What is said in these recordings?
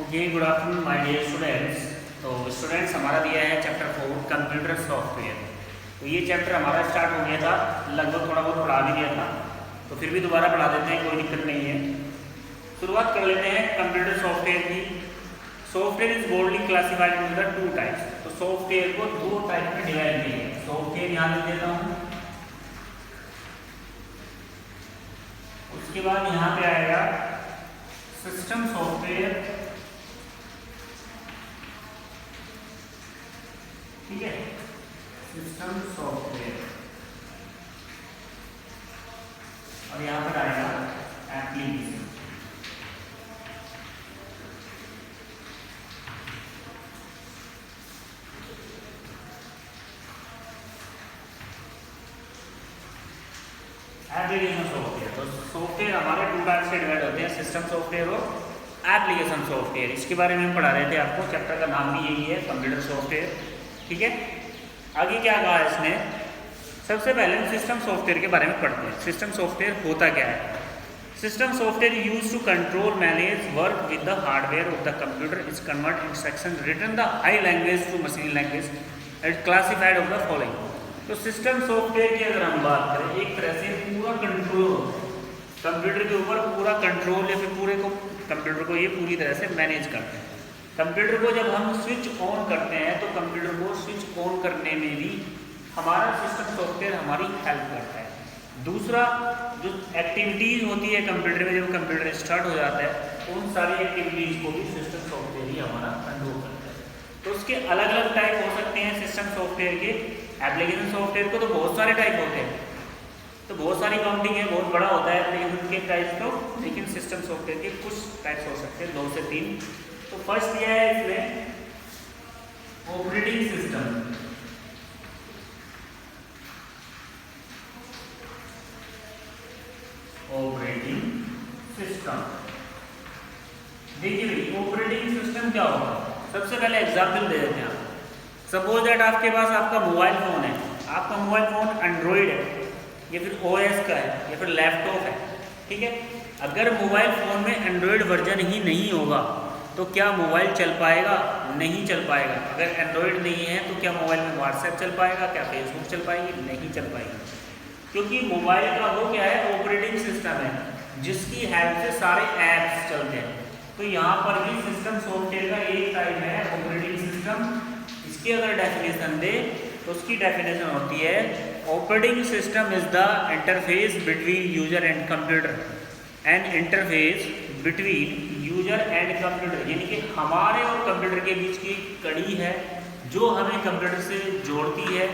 Okay, good afternoon my dear students. तो students हमारा दिया है चैप्टर 4 कंप्यूटर सॉफ्टवेयर। तो ये चैप्टर हमारा स्टार्ट हो गया था, लगभग थोड़ा बहुत पढ़ा भी दिया था, तो फिर भी दोबारा पढ़ा देते हैं, कोई दिक्कत नहीं है। शुरुआत कर लेते हैं कंप्यूटर सॉफ्टवेयर की। Software is boldly classified in the two types. तो सॉफ्टवेयर को दो टाइप में डिवाइड किया है। सॉफ्टवेयर यहाँ लिख देता हूँ, उसके बाद यहाँ पे आएगा सिस्टम सॉफ्टवेयर, ठीक है, सिस्टम सॉफ्टवेयर, और यहाँ पर आएगा एप्लीकेशन। एप्लीकेशन सॉफ्टवेयर, तो सॉफ्टवेयर हमारे टू टाइप से डिवाइड होते हैं, सिस्टम सॉफ्टवेयर और एप्लीकेशन सॉफ्टवेयर। इसके बारे में हम पढ़ा रहे थे आपको, चैप्टर का नाम भी यही है, कंप्यूटर सॉफ्टवेयर, ठीक है। आगे क्या कहा है इसने, सबसे पहले हम सिस्टम सॉफ्टवेयर के बारे में पढ़ते हैं। सिस्टम सॉफ्टवेयर होता क्या है? System software use to control manage work with the hardware of the computer is convert instruction written the high language to machine language and classified of the following. तो system software की अगर हम बात करें, एक तरह से पूरा कंट्रोल, कंप्यूटर के ऊपर पूरा कंट्रोल या फिर पूरे को कंप्यूटर को ये पूरी तरह से मैनेज करते हैं। कंप्यूटर को जब हम स्विच ऑन करते हैं तो कंप्यूटर को स्विच ऑन करने में भी हमारा सिस्टम सॉफ्टवेयर हमारी हेल्प करता है। दूसरा, जो एक्टिविटीज़ होती है कंप्यूटर में, जब कंप्यूटर स्टार्ट हो जाता है उन सारी एक्टिविटीज़ को भी सिस्टम सॉफ्टवेयर ही हमारा कंट्रोल करता है। तो उसके अलग अलग टाइप हो सकते हैं सिस्टम सॉफ्टवेयर के। एप्लीकेशन सॉफ्टवेयर को तो बहुत सारे टाइप होते हैं, तो बहुत सारी काउंटिंग है, बहुत बड़ा होता है एप्लीकेशन के टाइप तो, लेकिन सिस्टम सॉफ्टवेयर के कुछ टाइप्स हो सकते हैं, 2 से 3। तो फर्स्ट यह है इसमें ऑपरेटिंग सिस्टम। ऑपरेटिंग सिस्टम, देखिए भाई ऑपरेटिंग सिस्टम क्या होगा, सबसे पहले एग्जाम्पल दे देते हैं। सपोज दैट आपके पास आपका मोबाइल फ़ोन है, आपका मोबाइल फ़ोन एंड्रॉयड है या फिर ओएस का है या फिर लैपटॉप है, ठीक है। अगर मोबाइल फ़ोन में एंड्रॉयड वर्जन ही नहीं होगा तो क्या मोबाइल चल पाएगा? नहीं चल पाएगा। अगर एंड्रॉयड नहीं है तो क्या मोबाइल में व्हाट्सएप चल पाएगा? क्या फेसबुक चल पाएगी? नहीं चल पाएगी, क्योंकि मोबाइल का वो क्या है, ऑपरेटिंग सिस्टम है, जिसकी हेल्प से सारे ऐप्स चलते हैं। तो यहाँ पर भी सिस्टम सॉफ्टवेयर का एक टाइप है ऑपरेटिंग सिस्टम। इसकी अगर डेफिनेशन दे तो उसकी डेफिनेशन होती है, operating system is the interface between user and computer and interface between user and computer, यानी कि हमारे और कंप्यूटर के बीच की कड़ी है जो हमें कंप्यूटर से जोड़ती है,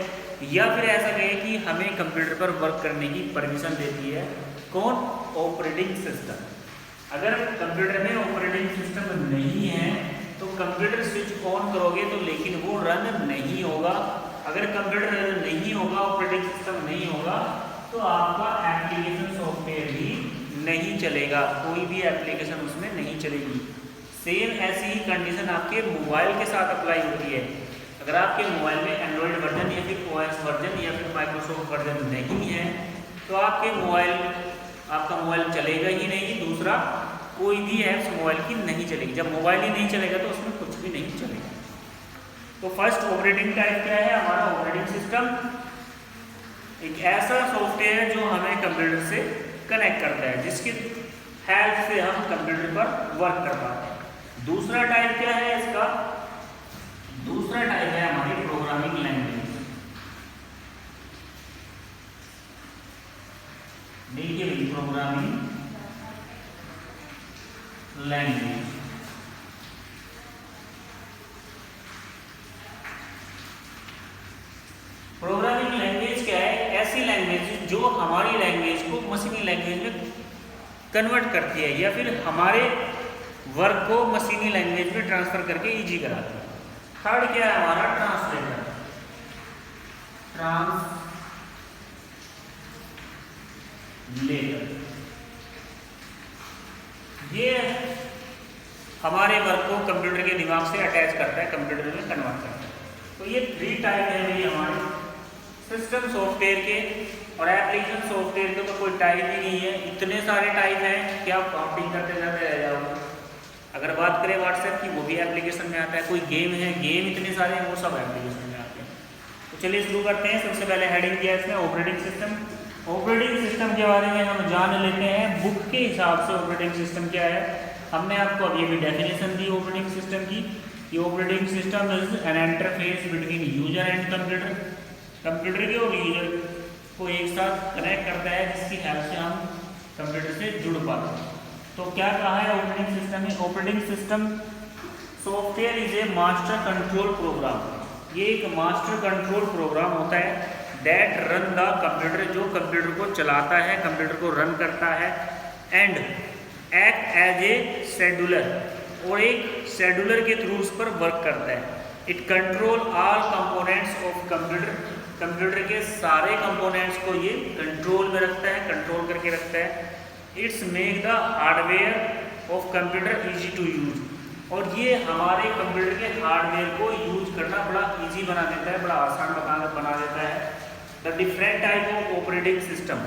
या फिर ऐसा कहें कि हमें कंप्यूटर पर वर्क करने की परमिशन देती है। कौन? Operating system. अगर कंप्यूटर में ऑपरेटिंग सिस्टम नहीं है तो कंप्यूटर स्विच ऑन करोगे तो लेकिन वो रन नहीं होगा। अगर कंप्यूटर रन नहीं होगा, ऑपरेटिंग सिस्टम नहीं होगा, तो आपका एप्लीकेशन सॉफ्टवेयर भी नहीं चलेगा, कोई भी एप्लीकेशन उसमें नहीं चलेगी। सेम ऐसी ही कंडीशन आपके मोबाइल के साथ अप्लाई होती है। अगर आपके मोबाइल में एंड्रॉयड वर्जन या फिर ओएस वर्जन या फिर माइक्रोसॉफ्ट वर्जन नहीं है तो आपका मोबाइल चलेगा ही नहीं। दूसरा, कोई भी ऐप्स मोबाइल की नहीं चलेगी। जब मोबाइल ही नहीं चलेगा तो उसमें कुछ भी नहीं चलेगा। तो फर्स्ट ऑपरेटिंग टाइप क्या है हमारा? ऑपरेटिंग सिस्टम एक ऐसा सॉफ्टवेयर जो हमें कंप्यूटर से कनेक्ट करता है, जिसकी हेल्प से हम कंप्यूटर पर वर्क कर पाते हैं। दूसरा टाइप क्या है इसका? दूसरा टाइप है हमारी प्रोग्रामिंग लैंग्वेज। देखिए भाई, प्रोग्रामिंग लैंग्वेज, प्रोग्रामिंग लैंग्वेज क्या है? ऐसी लैंग्वेज जो हमारी लैंग्वेज को मशीनी लैंग्वेज में कन्वर्ट करती है, या फिर हमारे वर्क को मशीनी लैंग्वेज में ट्रांसफर करके इजी कराती है। थर्ड क्या है हमारा? ट्रांसलेटर। ये हमारे वर्क को कंप्यूटर के दिमाग से अटैच करता है, कंप्यूटर में कन्वर्ट करता है। तो ये 3 टाइप है भाई हमारे सिस्टम सॉफ्टवेयर के। और एप्लीकेशन सॉफ्टवेयर के तो कोई टाइप ही नहीं है, इतने सारे टाइप हैं कि आप काउंटिंग करते जाते रह जाओगे। अगर बात करें व्हाट्सएप की, वो भी एप्लीकेशन में आता है। कोई गेम है, गेम इतने सारे हैं, वो सब एप्लीकेशन में आते हैं। तो चलिए शुरू करते हैं। सबसे पहले हेडिंग किया इसमें ऑपरेटिंग सिस्टम। ऑपरेटिंग सिस्टम के बारे में हम जान लेते हैं बुक के हिसाब से। ऑपरेटिंग सिस्टम क्या है, हमने आपको अभी अभी डेफिनेशन दी ऑपरेटिंग सिस्टम की। Operating system is an interface between user and computer. Computer के और यूजर को एक साथ कनेक्ट करता है, जिसकी हेल्प से हम कंप्यूटर से जुड़ पाते हैं। तो क्या कहा है ऑपरेटिंग सिस्टम में? Operating system software is a master control program. ये एक मास्टर कंट्रोल प्रोग्राम होता है दैट रन द कंप्यूटर, जो कंप्यूटर को चलाता है, कंप्यूटर को रन करता है, and act as a scheduler, और एक शेड्यूलर के थ्रू उस पर वर्क करता है। It control all components of computer, computer के सारे कंपोनेंट्स को ये कंट्रोल में रखता है, कंट्रोल करके रखता है। It's make the hardware of computer easy to use, और ये हमारे कंप्यूटर के हार्डवेयर को यूज करना बड़ा इजी बना देता है, बड़ा आसान बना देता है। The different type of operating system,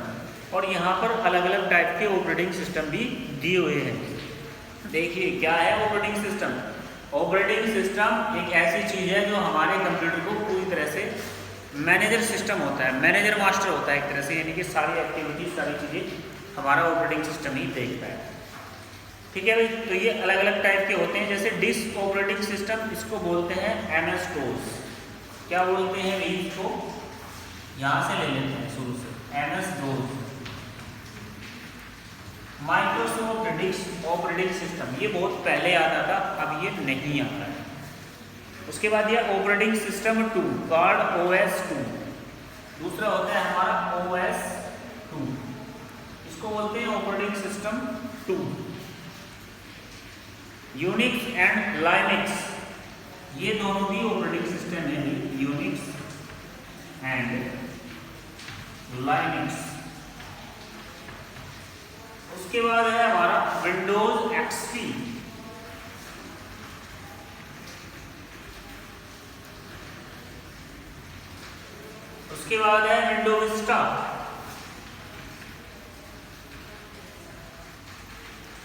और यहाँ पर अलग अलग टाइप के ऑपरेटिंग सिस्टम भी दिए हुए हैं। देखिए क्या है ऑपरेटिंग सिस्टम। ऑपरेटिंग सिस्टम एक ऐसी चीज़ है जो हमारे कंप्यूटर को पूरी तरह से मैनेजर सिस्टम होता है, मैनेजर मास्टर होता है एक तरह से, यानी कि सारी एक्टिविटीज, सारी चीज़ें हमारा ऑपरेटिंग सिस्टम ही देखता है। ठीक है भाई, तो ये अलग अलग टाइप के होते हैं। जैसे डिस्क ऑपरेटिंग सिस्टम, इसको बोलते हैं MS DOS। क्या बोलते हैं भाई इसको? यहाँ से ले लेते हैं शुरू से, MS DOS। Microsoft disk operating system, ये बहुत पहले आता था, अब ये नहीं आता है। उसके बाद ये ऑपरेटिंग सिस्टम 2 कॉल्ड OS 2। दूसरा होता है हमारा OS 2, इसको बोलते हैं operating system 2। Unix and Linux, ये दोनों भी ऑपरेटिंग सिस्टम है, यूनिक्स एंड लाइनक्स। उसके बाद है हमारा विंडोज XP। उसके बाद है विंडोज विस्टा।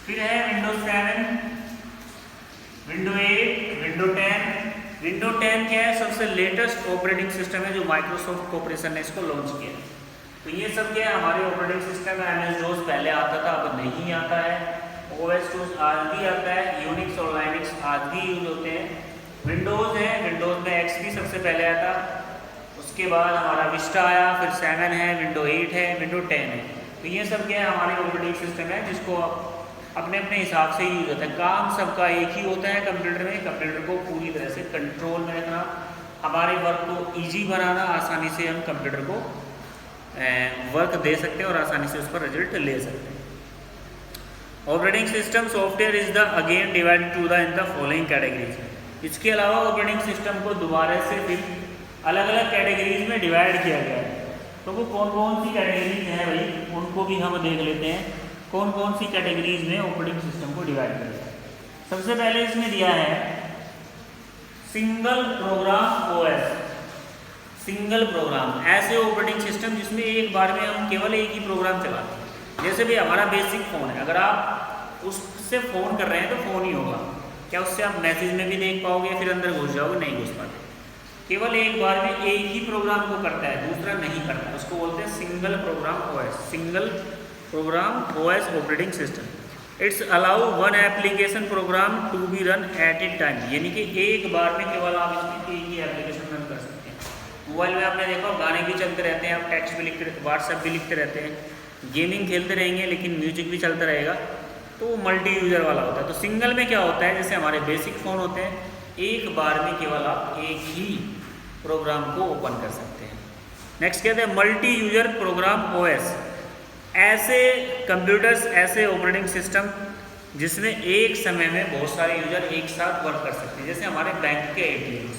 फिर है विंडोज 7, विंडो 8, विंडो 10। विंडो 10 क्या है? सबसे लेटेस्ट ऑपरेटिंग सिस्टम है जो माइक्रोसॉफ्ट कॉर्पोरेशन ने इसको लॉन्च किया। तो ये सब क्या है हमारे ऑपरेटिंग सिस्टम है। MS DOS पहले आता था, अब नहीं आता है। OS 2 आज भी आता है। यूनिक्स और लाइनक्स आज भी यूज होते हैं। विंडोज़ है, विंडोज़ में XP सबसे पहले आया था। उसके बाद हमारा विस्टा आया, फिर 7 है, विंडो 8 है, विंडो 10 है। तो ये सब क्या है हमारे ऑपरेटिंग सिस्टम है, जिसको अपने अपने हिसाब से यूज होता है। काम सबका एक ही होता है कंप्यूटर में, कंप्यूटर को पूरी तरह से कंट्रोल में रखना, हमारे वर्क को ईजी बनाना, आसानी से हम कंप्यूटर को वर्क दे सकते हैं और आसानी से उस पर रिजल्ट ले सकते हैं। Operating system software is the again divided to the in the following categories. इसके अलावा ऑपरेटिंग सिस्टम को दोबारा से फिर अलग अलग कैटेगरीज में डिवाइड किया गया है। तो वो कौन कौन सी कैटेगरीज हैं भाई, उनको भी हम देख लेते हैं कौन कौन सी कैटेगरीज में ऑपरेटिंग सिस्टम को डिवाइड किया गया है। सबसे पहले इसमें दिया है single program OS। Single program, ऐसे ऑपरेटिंग सिस्टम जिसमें एक बार में हम केवल एक ही प्रोग्राम चलाते हैं। जैसे भी हमारा बेसिक फ़ोन है, अगर आप उससे फ़ोन कर रहे हैं तो फ़ोन ही होगा। क्या उससे आप मैसेज में भी देख पाओगे, फिर अंदर घुस जाओगे? नहीं घुस पाते। केवल एक बार में एक ही प्रोग्राम को करता है, दूसरा नहीं करता है। उसको बोलते हैं single program OS, single program OS operating system. It's allow one application program to be run at a time, यानी कि एक बार में केवल आप इसमें एक ही एप्लीकेशन रन कर सकते हैं। मोबाइल में आपने देखा गाने भी चलते रहते हैं, आप टेक्स्ट भी लिखते, व्हाट्सएप भी लिखते रहते हैं, गेमिंग खेलते रहेंगे, लेकिन म्यूजिक भी चलता रहेगा, तो वो मल्टी यूज़र वाला होता है। तो सिंगल में क्या होता है, जैसे हमारे बेसिक फ़ोन होते हैं, एक बार में केवल आप एक ही प्रोग्राम को ओपन कर सकते हैं। नेक्स्ट कहते हैं मल्टी यूज़र प्रोग्राम OS। ऐसे कंप्यूटर्स, ऐसे ऑपरेटिंग सिस्टम जिसमें एक समय में बहुत सारे यूज़र एक साथ वर्क कर सकते हैं। जैसे हमारे बैंक के ATM,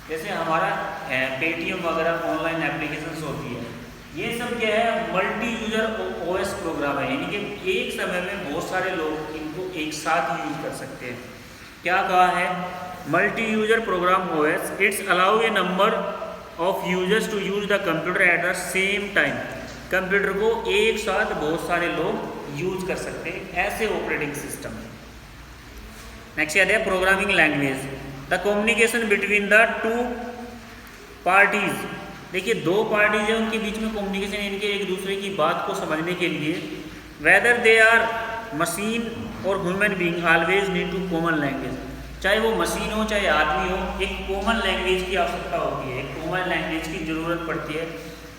जैसे हमारा Paytm वगैरह ऑनलाइन एप्लीकेशंस होती है, ये सब क्या है मल्टी यूज़र OS प्रोग्राम है, यानी कि एक समय में बहुत सारे लोग इनको एक साथ यूज कर सकते हैं। क्या कहा है? Multi user program OS, it's allow a number of users to use the computer at the same time. Computer को एक साथ बहुत सारे लोग यूज कर सकते हैं, ऐसे ऑपरेटिंग सिस्टम। नेक्स्ट क्या दिया, programming language the communication between the two parties. देखिए दो पार्टीज है, उनके बीच में कम्युनिकेशन, इनके एक दूसरे की बात को समझने के लिए, वेदर दे आर मशीन और human being always need to common language. चाहे वो मशीन हो चाहे आदमी हो, एक कॉमन लैंग्वेज की आवश्यकता होती है, एक कॉमन लैंग्वेज की ज़रूरत पड़ती है।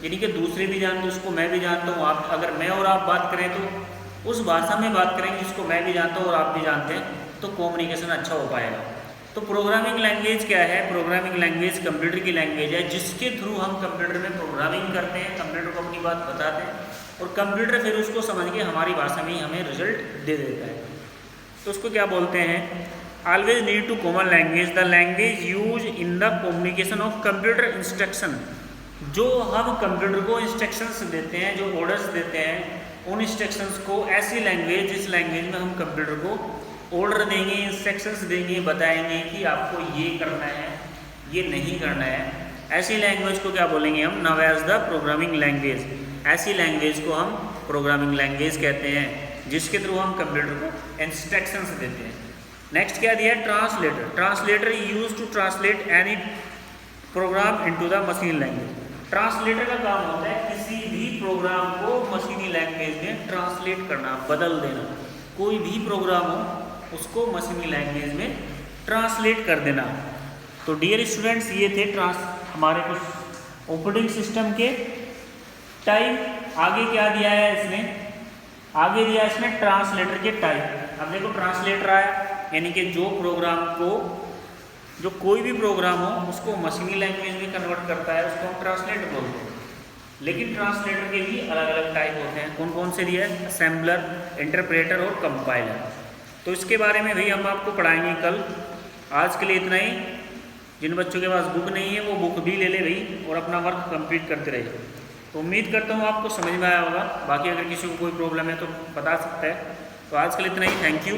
यानी कि दूसरे भी जानते उसको मैं भी जानता हूँ, आप अगर मैं और आप बात करें तो उस भाषा में बात करेंगे जिसको मैं भी जानता हूँ और आप भी जानते हैं, तो कम्युनिकेशन अच्छा हो पाएगा। तो प्रोग्रामिंग लैंग्वेज क्या है, प्रोग्रामिंग लैंग्वेज कंप्यूटर की लैंग्वेज है जिसके थ्रू हम कंप्यूटर में प्रोग्रामिंग करते हैं, कंप्यूटर को अपनी बात बताते हैं और कंप्यूटर फिर उसको समझ के हमारी भाषा में ही हमें रिजल्ट दे देता है। तो उसको क्या बोलते हैं, always need to common language the language use in the communication of computer instruction. जो हम कंप्यूटर को इंस्ट्रक्शंस देते हैं, जो ऑर्डर्स देते हैं, उन इंस्ट्रक्शंस को ऐसी लैंग्वेज, जिस लैंग्वेज में हम कंप्यूटर को ऑर्डर देंगे, इंस्ट्रक्शंस देंगे, बताएंगे कि आपको ये करना है, ये नहीं करना है, ऐसी लैंग्वेज को क्या बोलेंगे हम, now as the programming language. ऐसी लैंग्वेज को हम प्रोग्रामिंग लैंग्वेज कहते हैं जिसके थ्रू हम कंप्यूटर को इंस्ट्रक्शंस देते हैं। नेक्स्ट क्या दिया है, translator. Translator use to translate any program into the machine language. Translator का काम होता है किसी भी प्रोग्राम को मशीनी लैंग्वेज में ट्रांसलेट करना, बदल देना। कोई भी प्रोग्राम हो उसको मशीनी लैंग्वेज में ट्रांसलेट कर देना। तो डियर स्टूडेंट्स, ये थे हमारे कुछ ऑपरेटिंग सिस्टम के टाइप। आगे क्या दिया है इसने, आगे दिया इसने ट्रांसलेटर के टाइप। अब देखो ट्रांसलेटर आया, यानी कि जो प्रोग्राम को, जो कोई भी प्रोग्राम हो उसको मशीनी लैंग्वेज में कन्वर्ट करता है, उसको हम ट्रांसलेटर बोलते हैं। लेकिन ट्रांसलेटर के भी अलग अलग टाइप होते हैं। कौन कौन से दिया है, असेंबलर, इंटरप्रेटर और कंपाइलर। तो इसके बारे में भी हम आपको पढ़ाएंगे कल। आज के लिए इतना ही। जिन बच्चों के पास बुक नहीं है वो बुक भी ले ले भाई और अपना वर्क कंप्लीट करते रहिए। तो उम्मीद करता हूँ आपको समझ में आया होगा। बाकी अगर किसी को कोई प्रॉब्लम है तो बता सकता है। तो आज के लिए इतना ही। Thank you.